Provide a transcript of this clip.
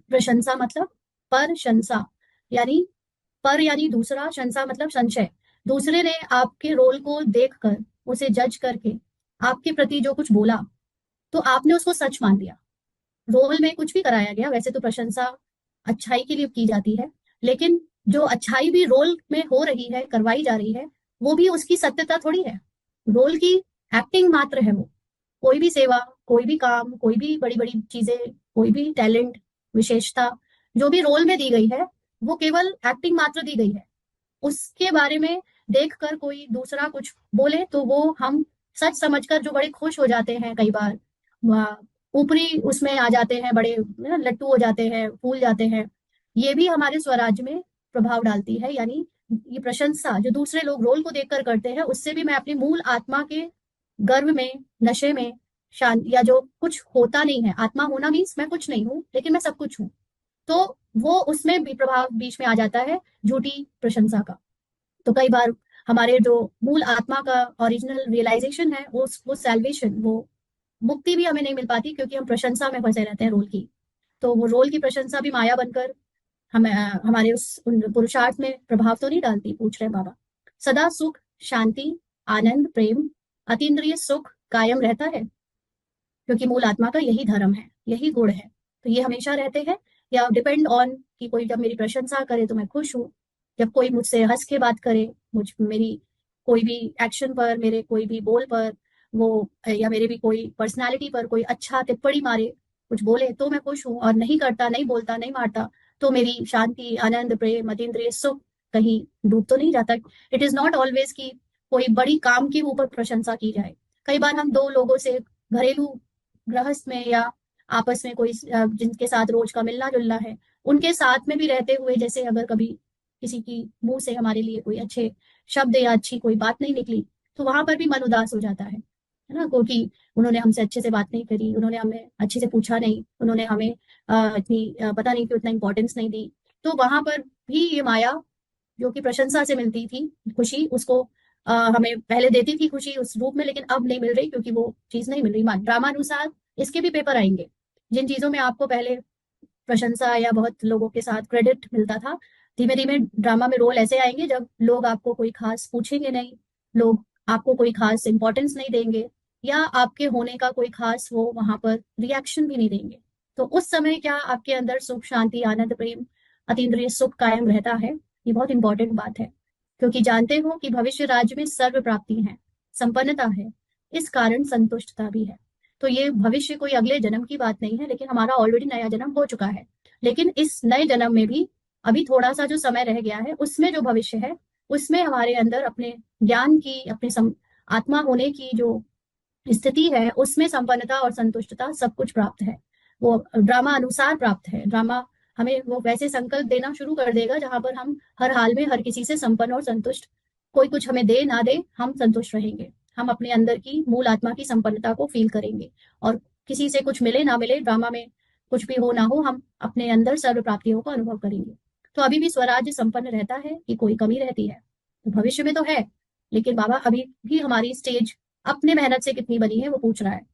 प्रशंसा मतलब प्रशंसा, यानी पर यानी दूसरा, शंसा मतलब संशय। दूसरे ने आपके रोल को देखकर, उसे जज करके आपके प्रति जो कुछ बोला, तो आपने उसको सच मान लिया। रोल में कुछ भी कराया गया, वैसे तो प्रशंसा अच्छाई के लिए की जाती है, लेकिन जो अच्छाई भी रोल में हो रही है, करवाई जा रही है, वो भी उसकी सत्यता थोड़ी है। रोल की एक्टिंग मात्र है वो। कोई भी सेवा, कोई भी काम, कोई भी बड़ी बड़ी चीजें, कोई भी टैलेंट, विशेषता जो भी रोल में दी गई है, वो केवल एक्टिंग मात्र दी गई है। उसके बारे में देखकर कोई दूसरा कुछ बोले तो वो हम सच समझकर जो बड़े खुश हो जाते हैं कई बार, ऊपरी उसमें आ जाते हैं, बड़े लट्टू हो जाते हैं, फूल जाते हैं। ये भी हमारे स्वराज में प्रभाव डालती है। यानी ये प्रशंसा जो दूसरे लोग रोल को देखकर करते हैं, उससे भी मैं अपनी मूल आत्मा के गर्व में, नशे में, शांत, या जो कुछ होता नहीं है, आत्मा होना मीन्स मैं कुछ नहीं हूं लेकिन मैं सब कुछ हूं, तो वो उसमें भी प्रभाव बीच में आ जाता है झूठी प्रशंसा का। तो कई बार हमारे जो मूल आत्मा का ओरिजिनल रियलाइजेशन है, वो सैल्वेशन, वो मुक्ति भी हमें नहीं मिल पाती, क्योंकि हम प्रशंसा में फंसे रहते हैं रोल की। तो वो रोल की प्रशंसा भी माया बनकर हमें हमारे उन पुरुषार्थ में प्रभाव तो नहीं डालती, पूछ रहे हैं बाबा। सदा सुख, शांति, आनंद, प्रेम, अतीन्द्रिय सुख कायम रहता है, क्योंकि मूल आत्मा का यही धर्म है, यही गुण है। तो ये हमेशा रहते हैं, या डिपेंड ऑन कि कोई जब मेरी प्रशंसा करे तो मैं खुश हूँ, जब कोई मुझसे हंस के बात करे, मुझ मेरी कोई भी एक्शन पर, मेरे कोई भी बोल पर, वो, या मेरे भी कोई पर्सनालिटी पर कोई अच्छा टिप्पणी मारे, कुछ बोले, तो मैं खुश हूँ। और नहीं करता, नहीं बोलता, नहीं मारता, तो मेरी शांति, आनंद, प्रेम, अतीन्द्रिय सुख कहीं डूब तो नहीं जाता। इट इज नॉट ऑलवेज कि कोई बड़ी काम के ऊपर प्रशंसा की जाए। कई बार हम दो लोगों से घरेलू गृहस्थ में, या आपस में कोई जिनके साथ रोज का मिलना जुलना है, उनके साथ में भी रहते हुए, जैसे अगर कभी किसी की मुंह से हमारे लिए कोई अच्छे शब्द या अच्छी कोई बात नहीं निकली, तो वहां पर भी मन उदास हो जाता है ना, क्योंकि उन्होंने हमसे अच्छे से बात नहीं करी, उन्होंने हमें अच्छे से पूछा नहीं, उन्होंने हमें इतनी पता नहीं क्यों इतना इंपॉर्टेंस नहीं दी। तो वहां पर भी ये माया, जो कि प्रशंसा से मिलती थी खुशी, उसको हमें पहले देती थी खुशी उस रूप में, लेकिन अब नहीं मिल रही, क्योंकि वो चीज नहीं मिल रही। ड्रामानुसार इसके भी पेपर आएंगे। जिन चीजों में आपको पहले प्रशंसा या बहुत लोगों के साथ क्रेडिट मिलता था, धीमे धीमे ड्रामा में रोल ऐसे आएंगे जब लोग आपको कोई खास पूछेंगे नहीं, लोग आपको कोई खास इंपॉर्टेंस नहीं देंगे, या आपके होने का कोई खास वो वहां पर रिएक्शन भी नहीं देंगे। तो उस समय क्या आपके अंदर सुख, शांति, आनंद, प्रेम, अतीन्द्रिय सुख कायम रहता है? ये बहुत इंपॉर्टेंट बात है, क्योंकि जानते हो कि भविष्य राज्य में सर्व प्राप्ति है, संपन्नता है, इस कारण संतुष्टता भी है। तो ये भविष्य कोई अगले जन्म की बात नहीं है, लेकिन हमारा ऑलरेडी नया जन्म हो चुका है। लेकिन इस नए जन्म में भी अभी थोड़ा सा जो समय रह गया है, उसमें जो भविष्य है, उसमें हमारे अंदर अपने ज्ञान की, अपने आत्मा होने की जो स्थिति है, उसमें संपन्नता और संतुष्टता सब कुछ प्राप्त है। वो ड्रामा अनुसार प्राप्त है। ड्रामा हमें वो वैसे संकल्प देना शुरू कर देगा जहां पर हम हर हाल में हर किसी से संपन्न और संतुष्ट, कोई कुछ हमें दे ना दे, हम संतुष्ट रहेंगे। हम अपने अंदर की मूल आत्मा की संपन्नता को फील करेंगे, और किसी से कुछ मिले ना मिले, ड्रामा में कुछ भी हो ना हो, हम अपने अंदर सर्व प्राप्तियों को अनुभव करेंगे। तो अभी भी स्वराज्य संपन्न रहता है कि कोई कमी रहती है? तो भविष्य में तो है, लेकिन बाबा अभी भी हमारी स्टेज अपने मेहनत से कितनी बनी है वो पूछ रहा है।